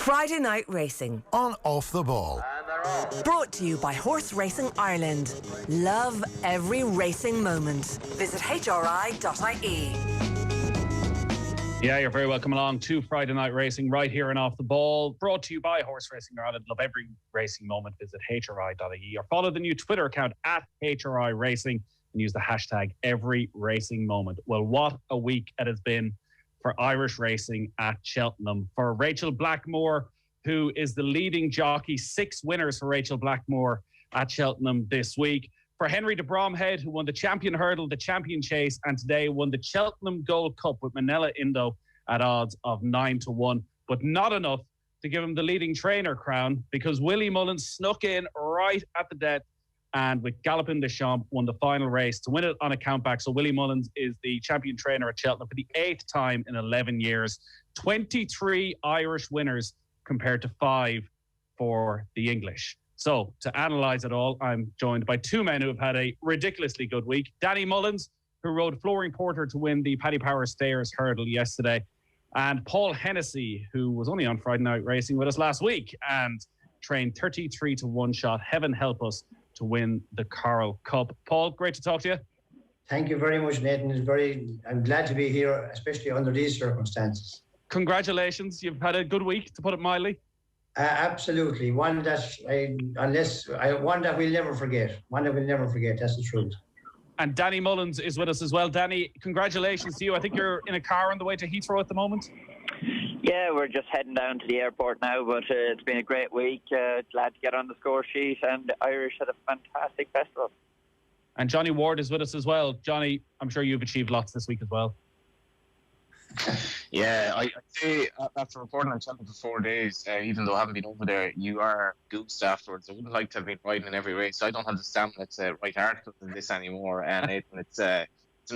Friday Night Racing on Off the Ball. Brought to you by Horse Racing Ireland. Love every racing moment. Visit hri.ie. Yeah, you're very welcome along to Friday Night Racing right here and Off the Ball. Brought to you by Horse Racing Ireland. Love every racing moment. Visit hri.ie or follow the new Twitter account at HRI Racing and use the hashtag every racing moment. Well, what a week it has been for Irish racing at Cheltenham. For Rachel Blackmore, who is the leading jockey, 6 winners for Rachel Blackmore at Cheltenham this week. For Henry de Bromhead, who won the Champion Hurdle, the Champion Chase, and today won the Cheltenham Gold Cup with Manila Indo at odds of 9-1. But not enough to give him the leading trainer crown, because Willie Mullins snuck in right at the death and with Galopin de Champs won the final race to win it on a countback. So Willie Mullins is the champion trainer at Cheltenham for the 8th time in 11 years. 23 Irish winners compared to 5 for the English. So to analyse it all, I'm joined by 2 men who have had a ridiculously good week. Danny Mullins, who rode Flooring Porter to win the Paddy Power Stayers Hurdle yesterday, and Paul Hennessy, who was only on Friday Night Racing with us last week and trained 33 to 1 shot, heaven help us, to win the Coral Cup. Paul, great to talk to you. Thank you very much, Nathan. I'm glad to be here, especially under these circumstances. Congratulations. You've had a good week, to put it mildly. Absolutely. One that we'll never forget. One that we'll never forget. That's the truth. And Danny Mullins is with us as well. Danny, congratulations to you. I think you're in a car on the way to Heathrow at the moment. Yeah, we're just heading down to the airport now, but it's been a great week. Glad to get on the score sheet, and Irish had a fantastic festival. And Johnny Ward is with us as well. Johnny, I'm sure you've achieved lots this week as well. Yeah, I'd say after reporting on Cheltenham for 4 days, even though I haven't been over there, you are goosed afterwards. I wouldn't like to have been riding in every race. I don't have the stamina to write articles in this anymore, and it's an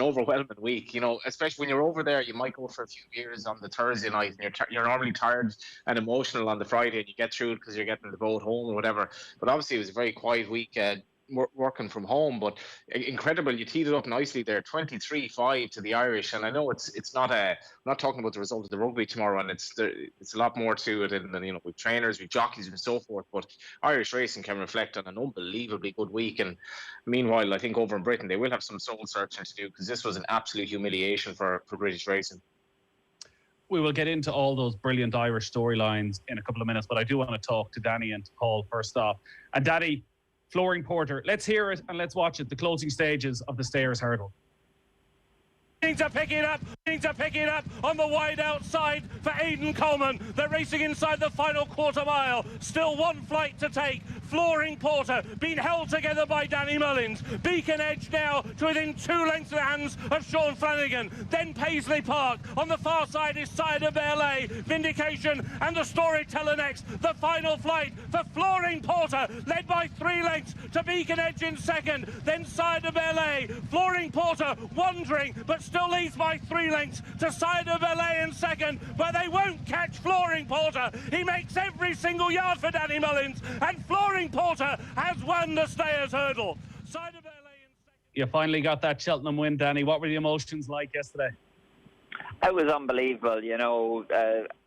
overwhelming week. You know, especially when you're over there, you might go for a few beers on the Thursday night, and you're normally tired and emotional on the Friday, and you get through it because you're getting the boat home or whatever. But obviously, it was a very quiet week. Working from home, but incredible. You teed it up nicely there, 23-5 to the Irish, and I know it's not I'm not talking about the result of the rugby tomorrow, and it's a lot more to it, and with trainers, with jockeys, and so forth. But Irish racing can reflect on an unbelievably good week, and meanwhile, I think over in Britain they will have some soul searching to do, because this was an absolute humiliation for British racing. We will get into all those brilliant Irish storylines in a couple of minutes, but I do want to talk to Danny and to Paul first off. And Danny, Flooring Porter, let's hear it and let's watch it, the closing stages of the Stayers Hurdle. To pick it up on the wide outside for Aidan Coleman. They're racing inside the final quarter mile. Still one flight to take. Flooring Porter being held together by Danny Mullins. Beacon Edge now to within 2 lengths of the hands of Sean Flanagan. Then Paisley Park. On the far side is Cider Ballet, Vindication and the Storyteller next. The final flight for Flooring Porter, led by 3 lengths to Beacon Edge in second. Then Cider Ballet. Flooring Porter wandering, but still leads by 3 lengths to Cider Ballet in second, but they won't catch Flooring Porter. He makes every single yard for Danny Mullins, and Flooring Porter has won the Stayers Hurdle. Cider Ballet in second. You finally got that Cheltenham win, Danny. What were the emotions like yesterday? It was unbelievable.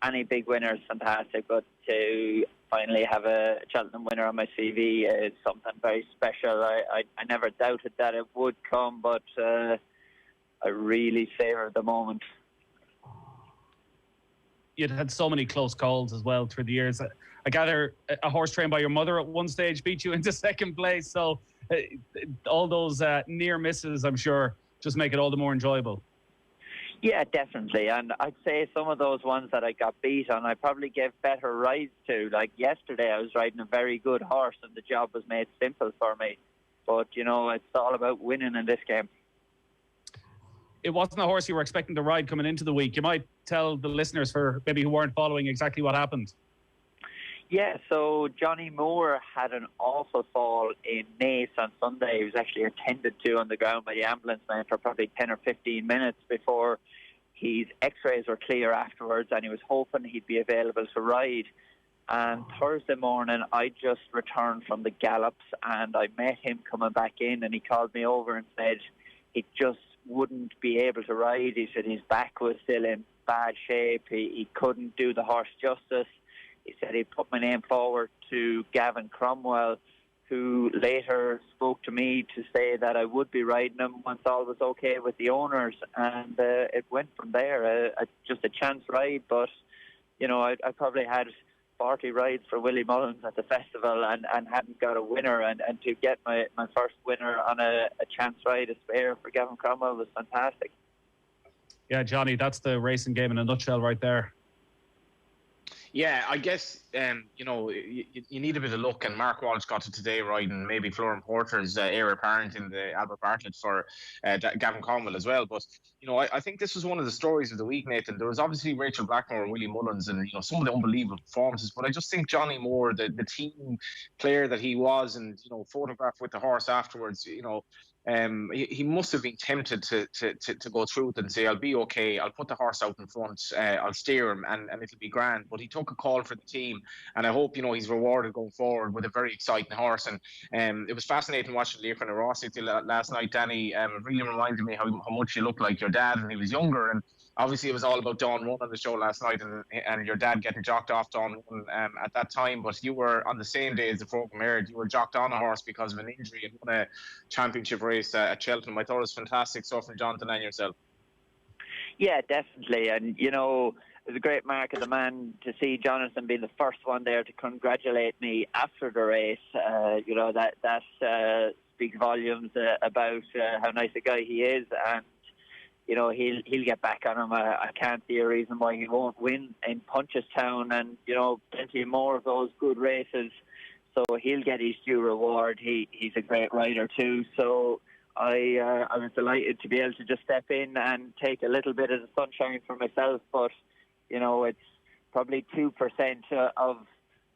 Any big winner is fantastic, but to finally have a Cheltenham winner on my CV is something very special. I never doubted that it would come, but I really savoured the moment. You'd had so many close calls as well through the years. I gather a horse trained by your mother at one stage beat you into second place. So all those near misses, I'm sure, just make it all the more enjoyable. Yeah, definitely. And I'd say some of those ones that I got beat on, I probably gave better rides to. Like yesterday, I was riding a very good horse and the job was made simple for me. But, it's all about winning in this game. It wasn't a horse you were expecting to ride coming into the week. You might tell the listeners, for maybe who weren't following, exactly what happened. Yeah, so Johnny Moore had an awful fall in Naas on Sunday. He was actually attended to on the ground by the ambulance man for probably 10 or 15 minutes before his x-rays were clear afterwards, and he was hoping he'd be available to ride. And Thursday morning, I just returned from the gallops, and I met him coming back in, and he called me over and said he just wouldn't be able to ride. He said his back was still in bad shape. He couldn't do the horse justice. he said he'd put my name forward to Gavin Cromwell, who later spoke to me to say that I would be riding him once all was okay with the owners, and it went from there. Just a chance ride, but you know, I probably had 40 rides for Willie Mullins at the festival and hadn't got a winner, and to get my first winner on a chance ride, a spare for Gavin Cromwell, was fantastic. Yeah, Johnny, that's the racing game in a nutshell right there. Yeah, I guess, you know, you need a bit of luck, and Mark Walsh got it today riding maybe Florian Porter's heir apparent in the Albert Bartlett for Gavin Cromwell as well. But, you know, I think this was one of the stories of the week, Nathan. There was obviously Rachel Blackmore and Willie Mullins and, you know, some of the unbelievable performances, but I just think Johnny Moore, the team player that he was, and, you know, photographed with the horse afterwards, you know, he must have been tempted to go through it and say, I'll be okay, I'll put the horse out in front, I'll steer him, and it'll be grand. But he took a call for the team, and I hope, you know, he's rewarded going forward with a very exciting horse. And it was fascinating watching Leopold and Rossi last night, Danny. It really reminded me how much you looked like your dad when he was younger. And obviously it was all about Dawn Run on the show last night, and your dad getting jocked off Dawn Run at that time. But you were, on the same day as the program aired, you were jocked on a horse because of an injury and won a championship race at Cheltenham. I thought it was fantastic stuff from Jonathan and yourself. Yeah, definitely. And, you know, it was a great mark of the man to see Jonathan being the first one there to congratulate me after the race. You know, that speaks volumes about how nice a guy he is. And, you know, he'll get back on him. I can't see a reason why he won't win in Punchestown, and, you know, plenty more of those good races. So he'll get his due reward. He's a great rider too. So I was delighted to be able to just step in and take a little bit of the sunshine for myself. But, you know, it's probably 2% of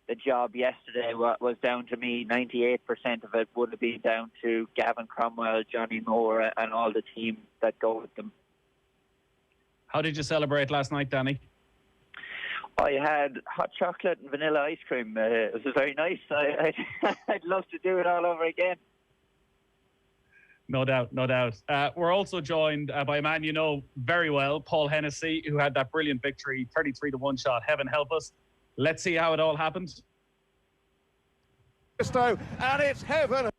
the job yesterday was down to me. 98% of it would have been down to Gavin Cromwell, Johnny Moore, and all the team that go with them. How did you celebrate last night, Danny? I had hot chocolate and vanilla ice cream. It was very nice. I'd love to do it all over again. No doubt, no doubt. We're also joined by a man you know very well, Paul Hennessy, who had that brilliant victory, 33-1 shot. Heaven help us. Let's see how it all happened. And it's Heaven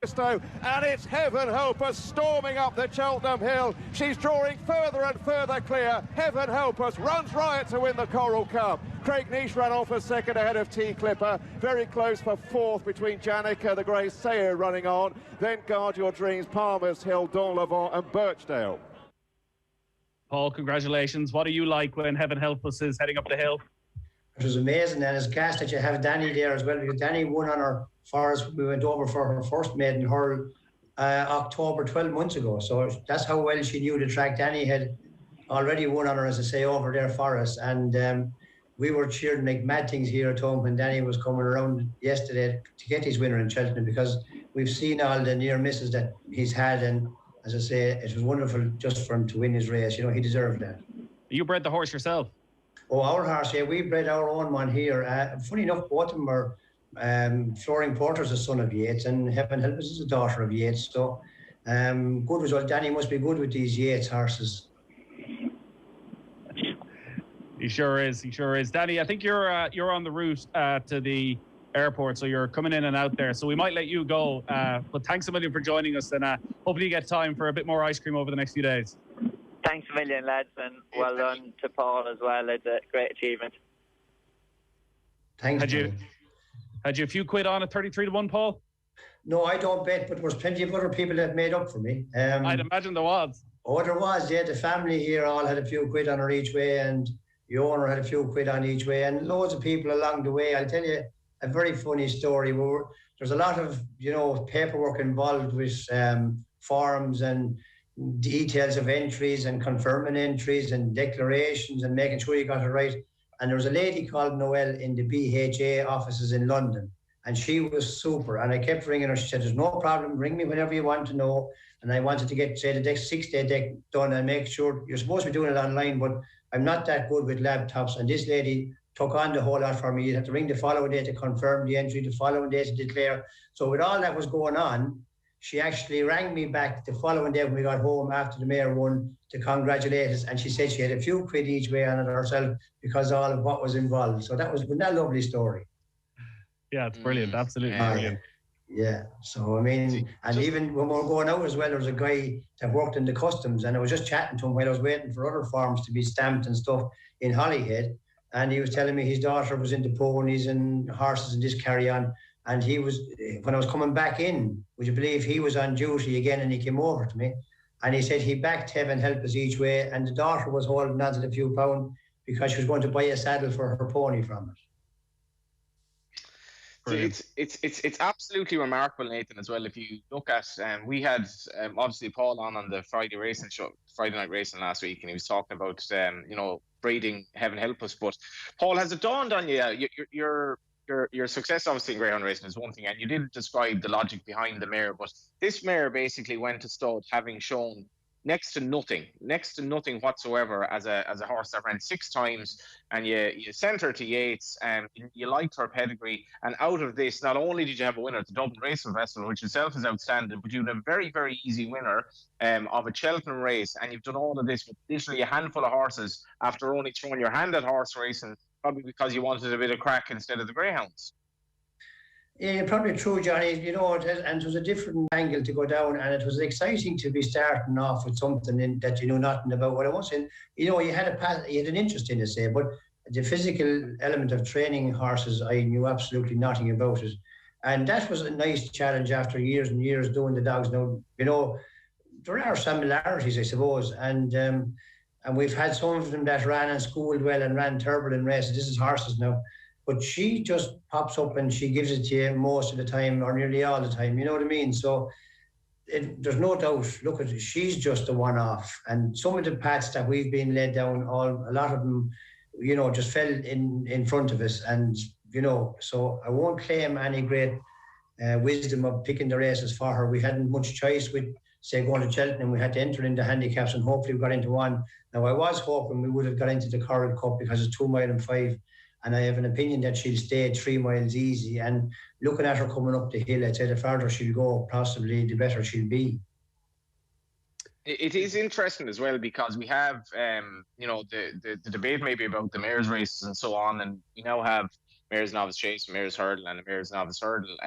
and it's Heaven Help Us storming up the Cheltenham Hill. She's drawing further and further clear. Heaven Help Us runs riot to win the Coral Cup. Craig Nish ran off a second ahead of T Clipper. Very close for fourth between Janica, the Grey Sayer running on. Then Guard Your Dreams, Palmer's Hill, Don Levant and Birchdale. Paul, congratulations. What are you like when Heaven Help Us is heading up the hill? It was amazing, and it's gas that you have Danny there as well, because Danny won on her forest. We went over for her first maiden hurl October 12 months ago. So that's how well she knew the track. Danny had already won on her, as I say, over there for us. And we were cheering like mad things here at home when Danny was coming around yesterday to get his winner in Cheltenham, because we've seen all the near misses that he's had. And as I say, it was wonderful just for him to win his race. You know, he deserved that. You bred the horse yourself? Oh, our horse, yeah, we bred our own one here. Funny enough, both of them are Florian Porter's a son of Yates, and Heaven Help Us is a daughter of Yates. So, good result. Danny must be good with these Yates horses. He sure is. He sure is. Danny, I think you're on the route to the airport, so you're coming in and out there. So we might let you go. But thanks a million for joining us, and hopefully you get time for a bit more ice cream over the next few days. Thanks a million, lads, and well done to Paul as well. It's a great achievement. Thanks. Had you a few quid on at 33-1, Paul? No, I don't bet, but there was plenty of other people that made up for me. I'd imagine there was. Oh, there was, yeah. The family here all had a few quid on her each way, and the owner had a few quid on each way, and loads of people along the way. I'll tell you a very funny story. There's a lot of, you know, paperwork involved with forms and details of entries and confirming entries and declarations and making sure you got it right. And there was a lady called Noelle in the BHA offices in London, and she was super. And I kept ringing her. She said, there's no problem, ring me whenever you want to know. And I wanted to get, say, the 6-day deck done and make sure. You're supposed to be doing it online, but I'm not that good with laptops. And this lady took on the whole lot for me. You'd have to ring the following day to confirm the entry, the following day to declare. So with all that was going on, she actually rang me back the following day when we got home after the mayor won to congratulate us. And she said she had a few quid each way on it herself because of all of what was involved. So that was a lovely story. Yeah, it's brilliant. Absolutely brilliant. Yeah. So, I mean, and even when we were going out as well, there was a guy that worked in the customs, and I was just chatting to him while I was waiting for other forms to be stamped and stuff in Holyhead. And he was telling me his daughter was into ponies and horses and this carry on. And he was, when I was coming back in, would you believe he was on duty again, and he came over to me and he said he backed Heaven Help Us each way, and the daughter was holding on to the few pound because she was going to buy a saddle for her pony from it. So it's absolutely remarkable, Nathan, as well. If you look at, we had obviously Paul on the Friday night racing last week, and he was talking about breeding Heaven Help Us. But Paul, has it dawned on you? Your success obviously in greyhound racing is one thing, and you did describe the logic behind the mare. But this mare basically went to stud having shown next to nothing whatsoever as a horse that ran 6 times, and you sent her to Yates, and you liked her pedigree, and out of this, not only did you have a winner at the Dublin Racing Festival, which itself is outstanding, but you had a very, very easy winner of a Cheltenham race, and you've done all of this with literally a handful of horses after only throwing your hand at horse racing, probably because you wanted a bit of crack instead of the greyhounds. Yeah, probably true, Johnny. And it was a different angle to go down, and it was exciting to be starting off with something that you know nothing about. What I was saying, you had an interest in it, say, but the physical element of training horses, I knew absolutely nothing about it, and that was a nice challenge after years and years doing the dogs. Now, there are similarities, I suppose, and we've had some of them that ran and schooled well and ran terrible in races. This is horses now. But she just pops up and she gives it to you most of the time, or nearly all the time. You know what I mean? So there's no doubt. Look at it, she's just a one-off. And some of the paths that we've been led down, a lot of them, just fell in front of us. And so I won't claim any great wisdom of picking the races for her. We hadn't much choice with, say, going to Cheltenham. We had to enter into handicaps, and hopefully we got into one. Now I was hoping we would have got into the Coral Cup because it's 2 mile and 5. And I have an opinion that she'll stay 3 miles easy. And looking at her coming up the hill, I'd say the farther she'll go, possibly the better she'll be. It is interesting as well, because we have, the debate maybe about the mares races and so on. And we now have Mares Novice Chase, Mares Hurdle, and a Mares Novice Hurdle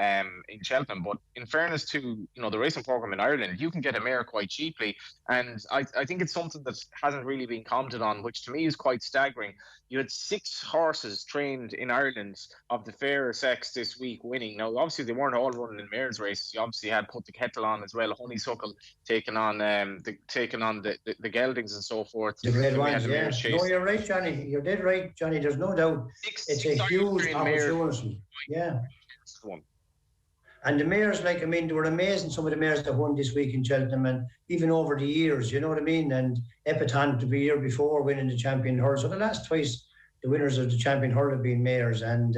in Cheltenham. But in fairness to the racing programme in Ireland, you can get a mare quite cheaply, and I think it's something that hasn't really been commented on, which to me is quite staggering. You had 6 horses trained in Ireland of the fairer sex this week winning. Now, obviously, they weren't all running in mares races. You obviously had Put the Kettle on as well, Honeysuckle taking on the geldings and so forth. The red ones, yeah. No, you're right, Johnny. You're dead right, Johnny. There's no doubt. It's a huge opportunity. Yeah. And the mares, they were amazing, some of the mares that won this week in Cheltenham, and even over the years, you know what I mean? And Epiton the year before winning the Champion Hurdle. So the last twice, the winners of the Champion Hurdle have been mares. And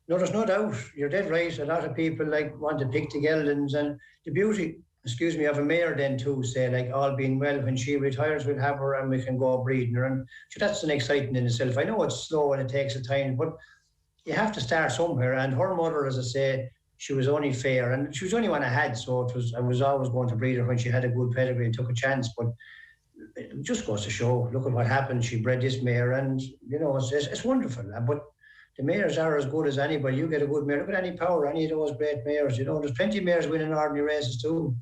there's no doubt, you're dead right. A lot of people want to pick the geldings, and the beauty, of a mare then too, say, all being well, when she retires, we'll have her and we can go breeding her. And so that's an exciting in itself. I know it's slow and it takes a time, but you have to start somewhere. And her mother, as I say, she was only fair, and she was the only one I had, so I was always going to breed her when she had a good pedigree and took a chance. But it just goes to show, look at what happened. She bred this mare, and it's wonderful. But the mares are as good as anybody. You get a good mare, look at any power, any of those great mares. There's plenty of mares winning ordinary races too.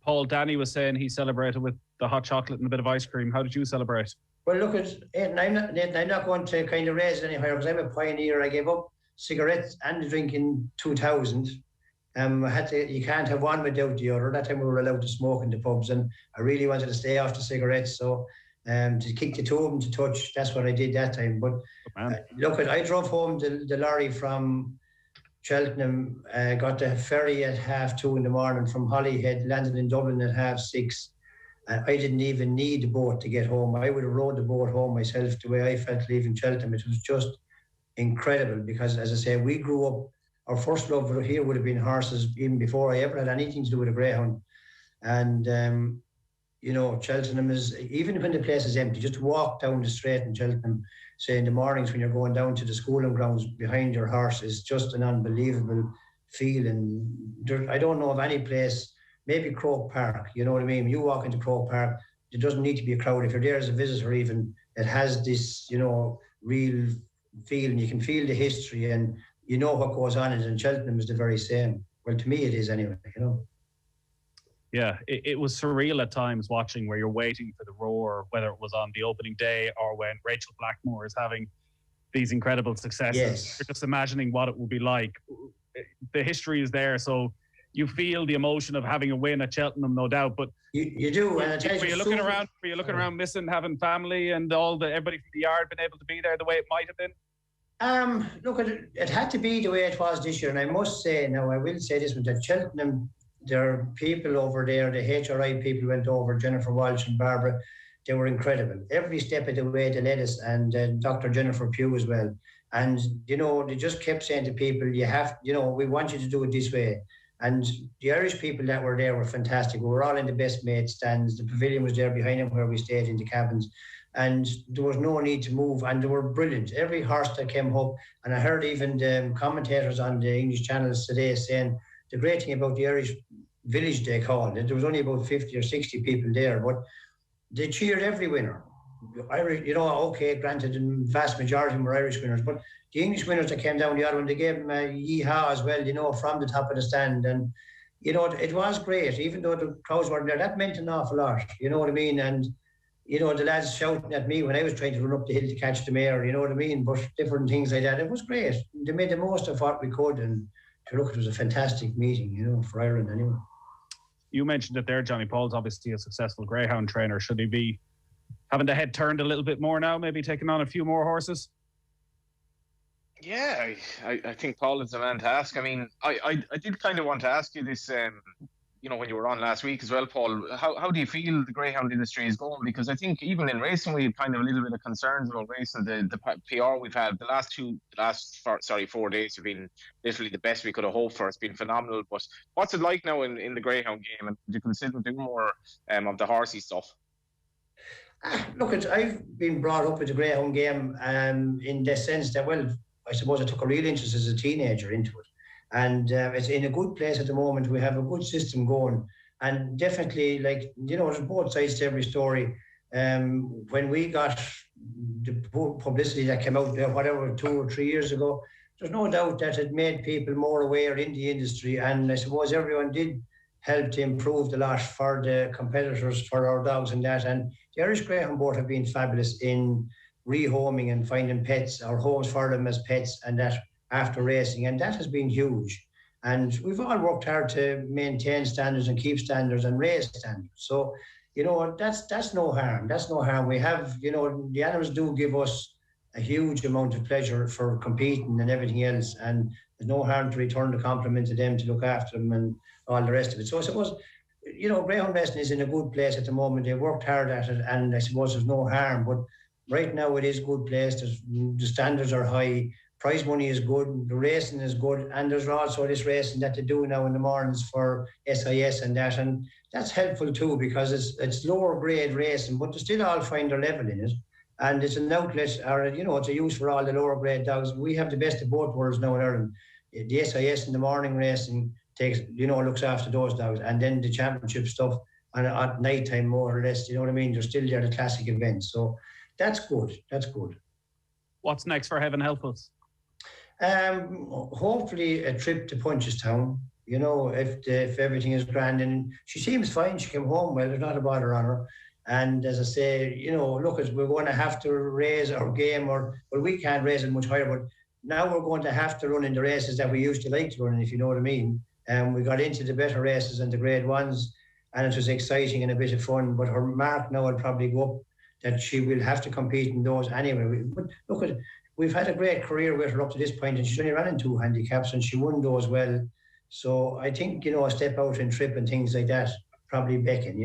Paul, Danny was saying he celebrated with the hot chocolate and a bit of ice cream. How did you celebrate? Well, look at it. I'm not going to kind of raise it any higher, because I'm a pioneer. I gave up cigarettes and the drink in 2000. You can't have one without the other. That time we were allowed to smoke in the pubs, and I really wanted to stay off the cigarettes. So to kick the two of them to touch, that's what I did that time. But I drove home the lorry from Cheltenham, got the ferry at 2:30 in the morning from Holyhead, landed in Dublin at 6:30. I didn't even need the boat to get home. I would have rowed the boat home myself, the way I felt leaving Cheltenham. It was just incredible, because, as I say, we grew up, our first love here would have been horses even before I ever had anything to do with a greyhound. And Cheltenham is, even when the place is empty, just walk down the straight in Cheltenham, say in the mornings when you're going down to the schooling grounds behind your horse, is just an unbelievable feeling. I don't know of any place, maybe Croke Park, you know what I mean? When you walk into Croke Park, there doesn't need to be a crowd. If you're there as a visitor even, it has this, real feel, and you can feel the history, and you know what goes on, and Cheltenham is the very same. Well, to me it is anyway, you know. Yeah, it was surreal at times watching, where you're waiting for the roar, whether it was on the opening day or when Rachel Blackmore is having these incredible successes. Yes. You're just imagining what it will be like. The history is there, so you feel the emotion of having a win at Cheltenham, no doubt. But you do. And were you looking around, missing having family and everybody from the yard been able to be there the way it might have been? Look, it had to be the way it was this year, and I must say, now I will say this one, that Cheltenham, there are people over there, the HRI people went over, Jennifer Walsh and Barbara, they were incredible. Every step of the way they led us, and Dr. Jennifer Pugh as well. And, you know, they just kept saying to people, we want you to do it this way. And the Irish people that were there were fantastic. We were all in the best made stands. The pavilion was there behind them where we stayed in the cabins. And there was no need to move, and they were brilliant. Every horse that came up, and I heard even the commentators on the English channels today saying the great thing about the Irish village, they called it, there was only about 50 or 60 people there, but they cheered every winner. Irish, okay, granted, the vast majority of them were Irish winners, but the English winners that came down the other one, they gave them a yee-haw as well, from the top of the stand. And, it was great, even though the crowds weren't there. That meant an awful lot, you know what I mean? And, the lads shouting at me when I was trying to run up the hill to catch the mare, you know what I mean? But different things like that. It was great. They made the most of what we could, and look, it was a fantastic meeting, for Ireland anyway. You mentioned it there, Johnny. Paul's obviously a successful greyhound trainer. Should he be having the head turned a little bit more now, maybe taking on a few more horses? Yeah, I think Paul is the man to ask. I mean, I did kind of want to ask you this, when you were on last week as well, Paul. How do you feel the greyhound industry is going? Because I think even in racing, we have kind of a little bit of concerns about racing. The PR we've had the last 4 days have been literally the best we could have hoped for. It's been phenomenal. But what's it like now in the greyhound game? And do you consider doing more of the horsey stuff? Look, I've been brought up with the greyhound game in the sense that, well, I suppose I took a real interest as a teenager into it. And it's in a good place at the moment. We have a good system going. And definitely, there's both sides to every story. When we got the publicity that came out there, 2 or 3 years ago, there's no doubt that it made people more aware in the industry. And I suppose everyone did help to improve the lot for the competitors, for our dogs and that. And the Irish Greyhound Board have been fabulous in rehoming and finding pets or homes for them as pets and that after racing, and that has been huge. And we've all worked hard to maintain standards and keep standards and raise standards. So, that's no harm. That's no harm. We have, the animals do give us a huge amount of pleasure for competing and everything else. And there's no harm to return the compliment to them, to look after them and all the rest of it. So I suppose, greyhound racing is in a good place at the moment. They worked hard at it, and I suppose there's no harm. But right now it is a good place. The standards are high. Prize money is good, the racing is good, and there's also this racing that they do now in the mornings for SIS and that, and that's helpful too, because it's lower grade racing, but they still all find their level in it, and it's an outlet, or it's a use for all the lower grade dogs. We have the best of both worlds now in Ireland. The SIS in the morning racing looks after those dogs, and then the championship stuff at night time, more or less, you know what I mean? They're still there, the classic events, so that's good. What's next for Heaven Help Us? Hopefully a trip to Punchestown, if everything is grand. And she seems fine. She came home well. There's not a bother on her. And as I say, look, we're going to have to raise our game, we can't raise it much higher, but now we're going to have to run in the races that we used to like to run, if you know what I mean. And we got into the better races and the grade ones, and it was exciting and a bit of fun. But her mark now will probably go up, that she will have to compete in those anyway. But look at it. We've had a great career with her up to this point, and she's only ran in 2 handicaps, and she won those well. So I think, a step out and trip and things like that probably beckon,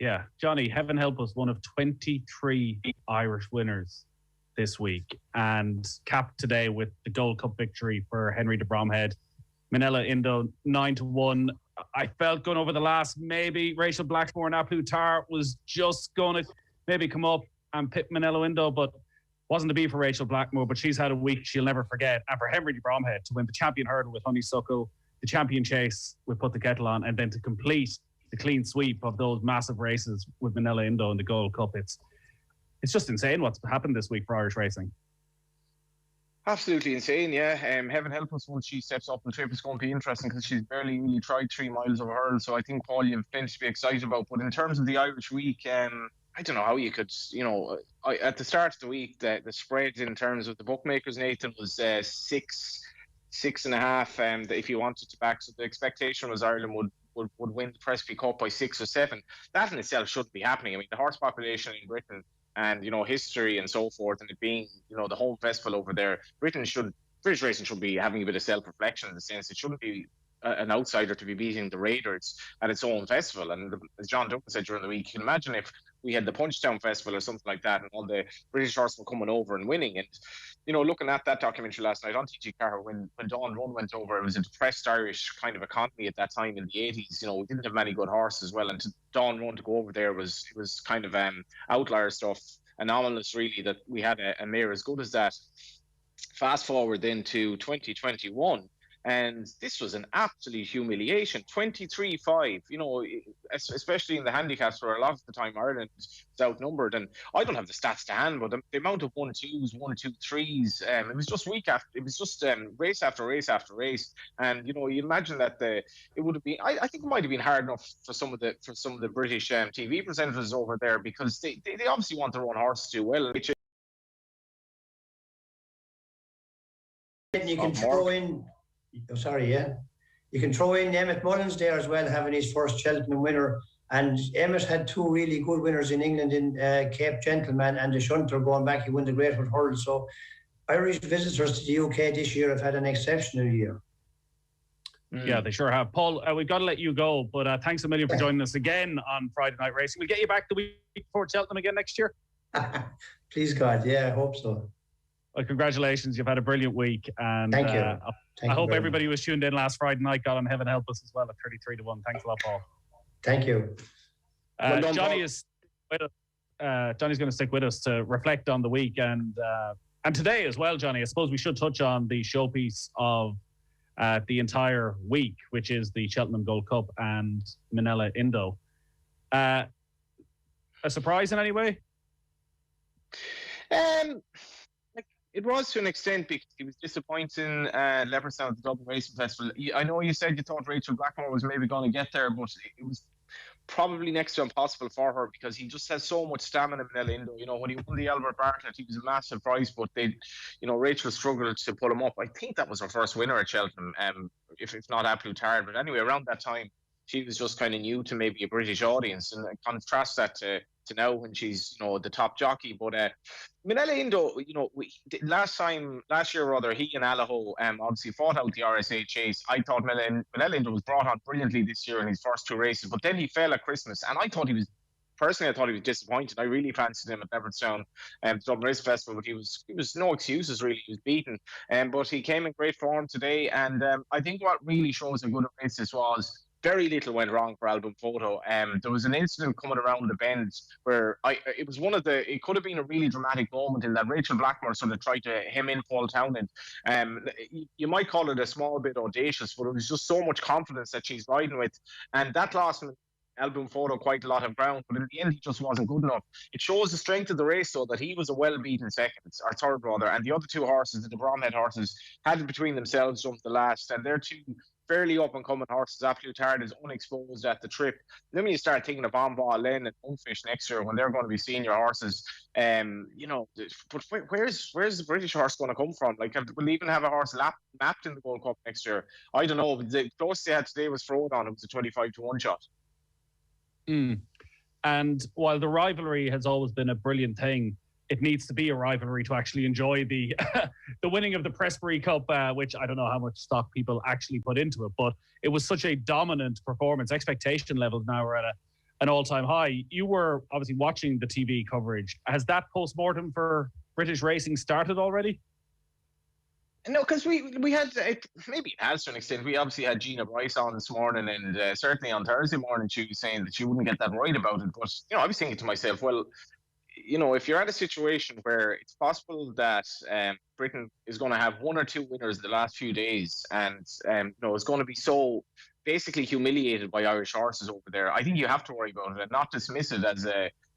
Yeah, Johnny, Heaven Help Us, one of 23 Irish winners this week, and capped today with the Gold Cup victory for Henry de Bromhead. Manila Indo 9-1. I felt going over the last, maybe Rachel Blackmore and Aplu Tar was just going to maybe come up and pit Manila Indo, but wasn't to be for Rachel Blackmore. But she's had a week she'll never forget. And for Henry de Bromhead to win the champion hurdle with Honeysuckle, the champion chase with Put the Kettle On, and then to complete the clean sweep of those massive races with Manila Indo in the Gold Cup, it's just insane what's happened this week for Irish racing. Absolutely insane, yeah. Heaven help us once she steps up the trip. It's going to be interesting because she's barely really tried 3 miles of a hurdle. So I think, Paul, you have plenty to be excited about. But in terms of the Irish week, I don't know how you could, at the start of the week, the spread in terms of the bookmakers, Nathan, was 6.5. If you wanted to back, so the expectation was Ireland would win the Presby Cup by 6 or 7. That in itself shouldn't be happening. I mean, the horse population in Britain and, history and so forth, and it being, the home festival over there, British racing should be having a bit of self-reflection in the sense it shouldn't be an outsider to be beating the Raiders at its own festival. And as John Duncan said during the week, you can imagine if we had the Punchtown Festival or something like that and all the British horsemen coming over and winning. And, looking at that documentary last night on TG Carr, when Dawn Run went over, it was a depressed Irish kind of economy at that time in the 80s. We didn't have many good horses as well. And Dawn Run to go over there was kind of outlier stuff, anomalous really, that we had a mare as good as that. Fast forward then to 2021. And this was an absolute humiliation. 23-5, especially in the handicaps where a lot of the time Ireland is outnumbered. And I don't have the stats to hand, but the amount of 1-2s, 1-2-3s, it was just race after race after race. And you imagine that it would have been. I think it might have been hard enough for some of the British TV presenters over there, because they obviously want their own horse to do well. You can throw in. You can throw in Emmett Mullins there as well, having his first Cheltenham winner. And Emmett had 2 really good winners in England in Cape Gentleman and the Shunter going back. He won the Great Wood Hurl. So Irish visitors to the UK this year have had an exceptional year. Yeah, they sure have. Paul, we've got to let you go, but thanks a million for joining us again on Friday Night Racing. We'll get you back the week before Cheltenham again next year. Please, God. Yeah, I hope so. Well, congratulations. You've had a brilliant week. And thank you. I hope everybody who was tuned in last Friday night got on Heaven Help Us as well at 33-1. Thanks a lot, Paul. Thank you. Johnny is with us. Johnny's going to stick with us to reflect on the week and today as well, Johnny. I suppose we should touch on the showpiece of the entire week, which is the Cheltenham Gold Cup and Minella Indo. A surprise in any way? It was to an extent, because he was disappointing Leopardstown at the Dublin Racing Festival. I know you said you thought Rachel Blackmore was maybe going to get there, but it was probably next to impossible for her because he just has so much stamina in Minella Indo. When he won the Albert Bartlett, he was a massive prize, but Rachel struggled to pull him up. I think that was her first winner at Cheltenham, if not absolute tired. But anyway, around that time, she was just kind of new to maybe a British audience, and contrast that to now when she's the top jockey. But Minella Indo, last year he and Allaho obviously fought out the RSA chase. I thought Minella Indo was brought on brilliantly this year in his first 2 races, but then he fell at Christmas, and I thought he was disappointed. I really fancied him at Leopardstown the Dublin Race Festival, but he was no excuses really. He was beaten, but he came in great form today, and I think what really shows a good race this was very little went wrong for Album Photo. There was an incident coming around the bend where it could have been a really dramatic moment in that Rachel Blackmore sort of tried to hem in Paul Townend. You might call it a small bit audacious, but it was just so much confidence that she's riding with, and that lost Album Photo quite a lot of ground, but in the end he just wasn't good enough. It shows the strength of the race though, that he was a well-beaten third rather, and the other 2 horses, the Bromhead horses, had it between themselves from the last, and they're 2 fairly up-and-coming horses. Absolute Hard is unexposed at the trip. Then when you start thinking of Envoi, Len and Unfish next year, when they're going to be senior horses, but where's the British horse going to come from? Will even have a horse mapped in the Gold Cup next year? I don't know. The closest they had today was Frodon. It was a 25-1 shot. And while the rivalry has always been a brilliant thing, it needs to be a rivalry to actually enjoy the the winning of the Presbury Cup, which I don't know how much stock people actually put into it, but it was such a dominant performance. Expectation levels now are at an all-time high. You were obviously watching the TV coverage. Has that post-mortem for British racing started already? No, because we had, maybe it has to an extent. We obviously had Gina Bryce on this morning, and certainly on Thursday morning she was saying that she wouldn't get that worried about it. But, I was thinking to myself, well, if you're at a situation where it's possible that Britain is going to have 1 or 2 winners in the last few days, and it's going to be so basically humiliated by Irish horses over there, I think you have to worry about it and not dismiss it as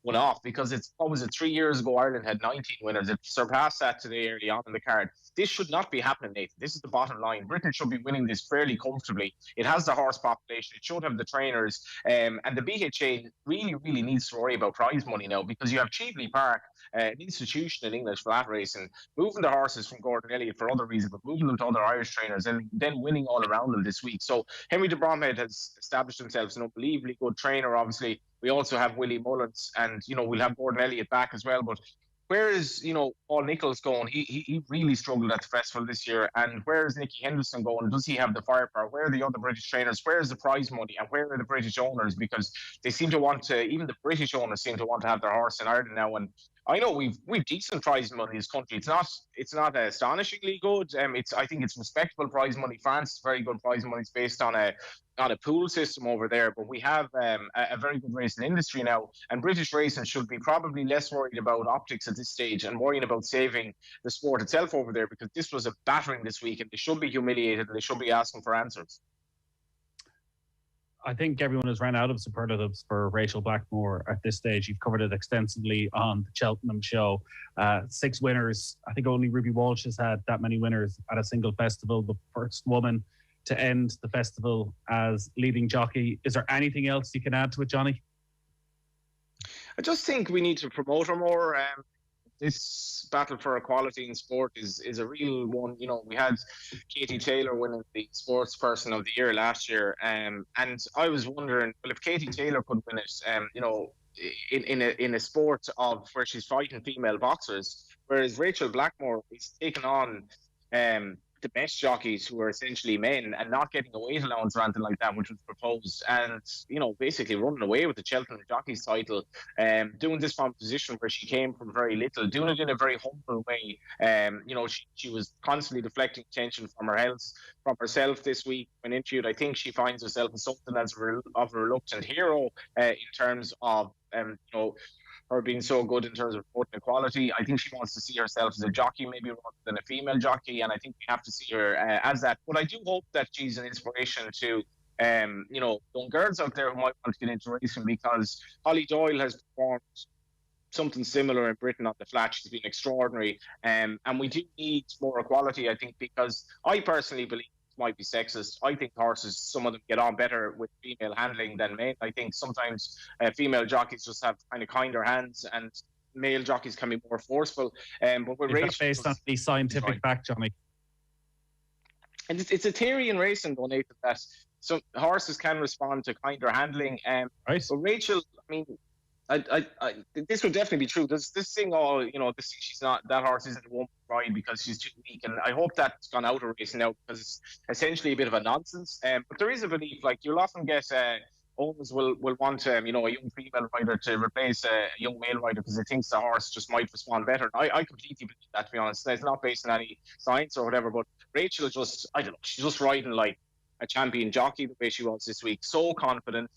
one off, because it's, what was it, 3 years ago Ireland had 19 winners. It surpassed that today early on in the card. This should not be happening, Nathan. This is the bottom line. Britain should be winning this fairly comfortably. It has the horse population. It should have the trainers. And the BHA really, really needs to worry about prize money now, because you have Cheveley Park, an institution in English flat racing, moving the horses from Gordon Elliott for other reasons, but moving them to other Irish trainers and then winning all around them this week. So Henry de Bromhead has established himself as an unbelievably good trainer, obviously. We also have Willie Mullins, and, we'll have Gordon Elliott back as well. But where is, Paul Nicholls going? He really struggled at the festival this year. And where is Nicky Henderson going? Does he have the firepower? Where are the other British trainers? Where is the prize money? And where are the British owners? Because they seem to want to, even the British owners seem to want to have their horse in Ireland now. And I know we've decent prize money in this country. It's not astonishingly good. I think it's respectable prize money. France is very good prize money. It's based on a pool system over there, but we have a very good racing industry now, and British racing should be probably less worried about optics at this stage and worrying about saving the sport itself over there, because this was a battering this week and they should be humiliated and they should be asking for answers. I think everyone has ran out of superlatives for Rachel Blackmore at this stage. You've covered it extensively on the Cheltenham show. 6 winners. I think only Ruby Walsh has had that many winners at a single festival. The first woman to end the festival as leading jockey. Is there anything else you can add to it, Johnny? I just think we need to promote her more. This battle for equality in sport is a real one. We had Katie Taylor winning the Sports Person of the Year last year, and I was wondering, well, if Katie Taylor could win it, in a sport of where she's fighting female boxers, whereas Rachel Blackmore is taking on the best jockeys who are essentially men and not getting a weight allowance or anything like that, which was proposed, and basically running away with the Cheltenham jockeys title, doing this from a position where she came from very little, doing it in a very humble way. She was constantly deflecting attention from herself this week when interviewed. I think she finds herself in something as of a reluctant hero in terms of her being so good in terms of promoting equality. I think she wants to see herself as a jockey, maybe rather than a female jockey, and I think we have to see her as that. But I do hope that she's an inspiration to young girls out there who might want to get into racing, because Holly Doyle has performed something similar in Britain on the flat. She's been extraordinary, and we do need more equality, I think, because I personally believe might be sexist. I think horses, some of them get on better with female handling than men. I think sometimes female jockeys just have kind of kinder hands, and male jockeys can be more forceful. But with racing, based on the scientific fact, Johnny. And it's a theory in racing, though, Nathan, that some horses can respond to kinder handling. Right. So Rachel, I mean, this would definitely be true. This thing, she's not, that horse isn't a woman ride because she's too weak, and I hope that's gone out of racing now, because it's essentially a bit of a nonsense. But there is a belief, like you'll often get owners will want a young female rider to replace a young male rider because they think the horse just might respond better. I completely believe that, to be honest. It's not based on any science or whatever, but Rachel she's just riding like a champion jockey the way she was this week, so confident,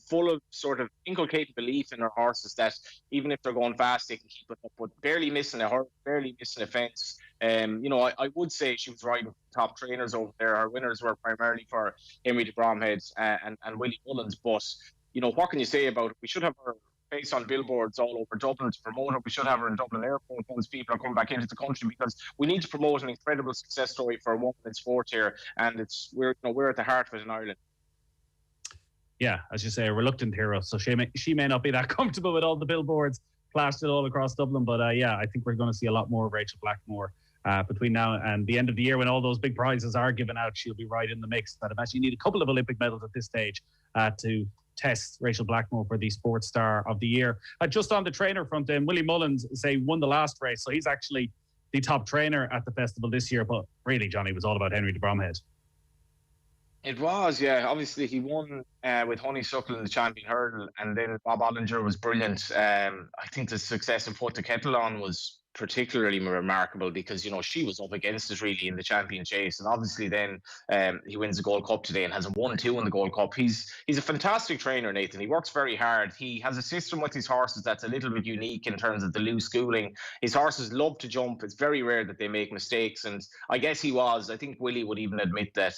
full of sort of inculcated belief in her horses that even if they're going fast, they can keep it up, but barely missing a fence. I would say she was riding top trainers over there. Her winners were primarily for Henry de Bromhead and Willie Mullins, but what can you say about it? We should have her face on billboards all over Dublin to promote her. We should have her in Dublin Airport once people are coming back into the country, because we need to promote an incredible success story for a woman in sport here, and we're at the heart of it in Ireland. Yeah, as you say, a reluctant hero. So she may not be that comfortable with all the billboards plastered all across Dublin, but I think we're going to see a lot more of Rachel Blackmore between now and the end of the year, when all those big prizes are given out. She'll be right in the mix. But I imagine you need a couple of Olympic medals at this stage to test Rachel Blackmore for the Sports Star of the Year. Just on the trainer front, Willie Mullins won the last race, so he's actually the top trainer at the festival this year. But really, Johnny, it was all about Henry de Bromhead. It was, yeah. Obviously, he won with Honeysuckle in the Champion Hurdle, and then Bob Ollinger was brilliant. I think the success of Put the Kettle On was particularly remarkable because, you know, she was up against it really in the champion chase. And obviously then he wins the Gold Cup today and has a 1-2 in the Gold Cup. He's a fantastic trainer, Nathan. He works very hard. He has a system with his horses that's a little bit unique in terms of the loose schooling. His horses love to jump. It's very rare that they make mistakes. And I guess I think Willie would even admit that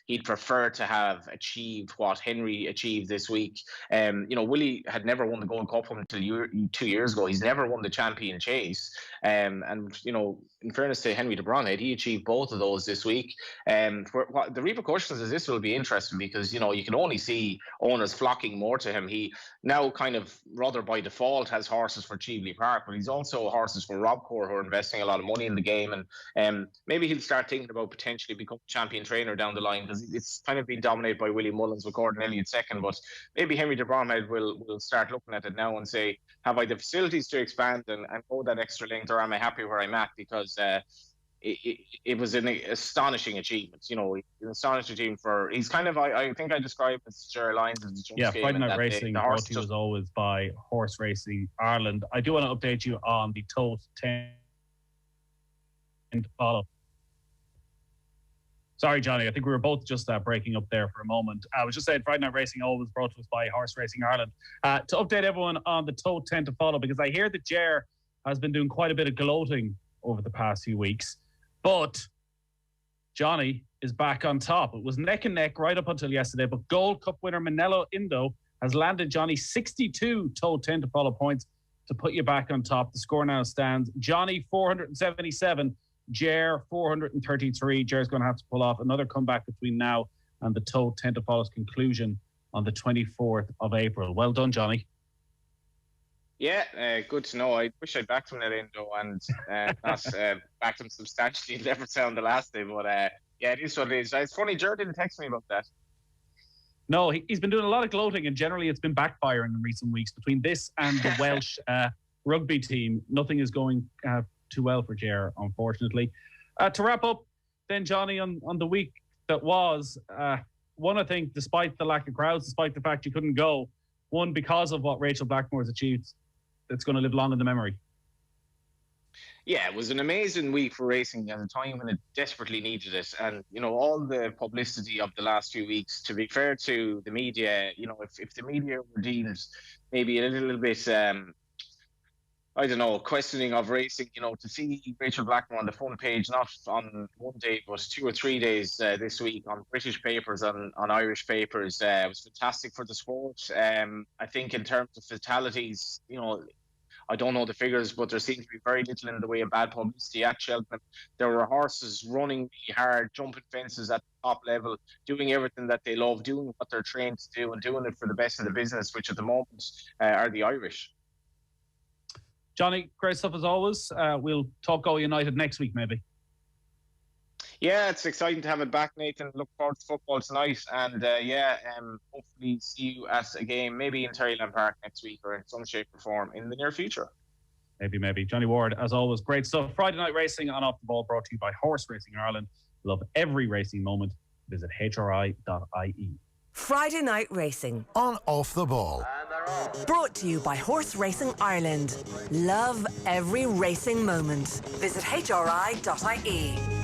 he'd prefer to have achieved what Henry achieved this week. You know, Willie had never won the Gold Cup until 2 years ago. He's never won the champion chase. And, you know, in fairness to Henry de Brunhead, he achieved both of those this week. The repercussions of this will be interesting because, you know, you can only see owners flocking more to him. He now kind of, rather by default, has horses for Cheveley Park, but he's also horses for Robcour who are investing a lot of money in the game. And maybe he'll start thinking about potentially becoming champion trainer down the line because it's kind of been dominated by Willie Mullins with Gordon Elliott second. But maybe Henry de Brunhead will start looking at it now and say, have I the facilities to expand and go that extra length, or am I happy where I'm at? Because it was an astonishing achievement. You know, an astonishing achievement for. He's kind of, I think I described as Gerald Lyons as the jump Yeah, scale Friday Night that Racing the brought horse to you as always by Horse Racing Ireland. I do want to update you on the Tote 10 to follow. Sorry, Johnny, I think we were both just breaking up there for a moment. I was just saying Friday Night Racing always brought to us by Horse Racing Ireland. To update everyone on the Tote 10 to follow, because I hear that Ger has been doing quite a bit of gloating over the past few weeks. But Johnny is back on top. It was neck and neck right up until yesterday, but Gold Cup winner Manello Indo has landed Johnny 62 Tote 10 to follow points to put you back on top. The score now stands Johnny 477, Ger 433. Ger's going to have to pull off another comeback between now and the Tote 10 to follow's conclusion on the 24th of April. Well done, Johnny. Yeah, good to know. I wish I'd backed him that Indo and not backed him substantially in Leopardstown the last day. But yeah, it is what it is. It's funny, Ger didn't text me about that. No, he's been doing a lot of gloating, and generally it's been backfiring in recent weeks. Between this and the Welsh rugby team, nothing is going too well for Ger, unfortunately. To wrap up, then, Johnny, on the week that was, one, I think, despite the lack of crowds, despite the fact you couldn't go, one, because of what Rachel Blackmore has achieved, it's going to live long in the memory. Yeah, it was an amazing week for racing at a time when it desperately needed it. And, you know, all the publicity of the last few weeks, to be fair to the media, you know, if the media were deemed maybe a little bit, I don't know, questioning of racing, you know, to see Rachel Blackmore on the front page, not on one day, but 2 or 3 days this week on British papers, on Irish papers, it was fantastic for the sport. I think in terms of fatalities, you know, I don't know the figures, but there seemed to be very little in the way of bad publicity at Cheltenham. There were horses running really hard, jumping fences at the top level, doing everything that they love, doing what they're trained to do, and doing it for the best of the business, which at the moment are the Irish. Johnny, great stuff as always. We'll talk Go United next week, maybe. Yeah, it's exciting to have it back, Nathan. Look forward to football tonight. And hopefully see you at a game, maybe in Terryland Park next week or in some shape or form in the near future. Maybe. Johnny Ward, as always, great stuff. Friday Night Racing on Off the Ball, brought to you by Horse Racing Ireland. Love every racing moment. Visit hri.ie. Friday Night Racing on Off the Ball. Brought to you by Horse Racing Ireland. Love every racing moment. Visit hri.ie.